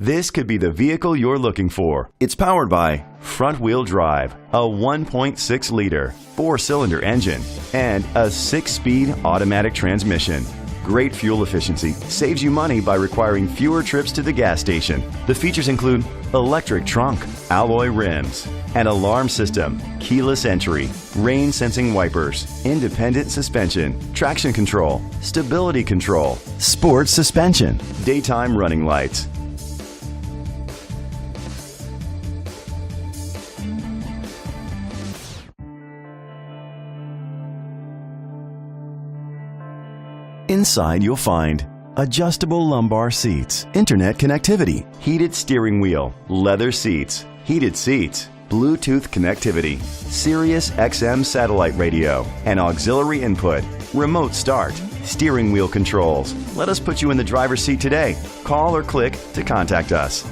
This could be the vehicle you're looking for. It's powered by front-wheel drive, a 1.6-liter, 4-cylinder engine, and a 6-speed automatic transmission. Great fuel efficiency saves you money by requiring fewer trips to the gas station. The features include electric trunk, alloy rims, an alarm system, keyless entry, rain-sensing wipers, independent suspension, traction control, stability control, sports suspension, daytime running lights. Inside you'll find adjustable lumbar seats, internet connectivity, heated steering wheel, leather seats, heated seats, Bluetooth connectivity, Sirius XM satellite radio, and auxiliary input, remote start, steering wheel controls. Let us put you in the driver's seat today. Call or click to contact us.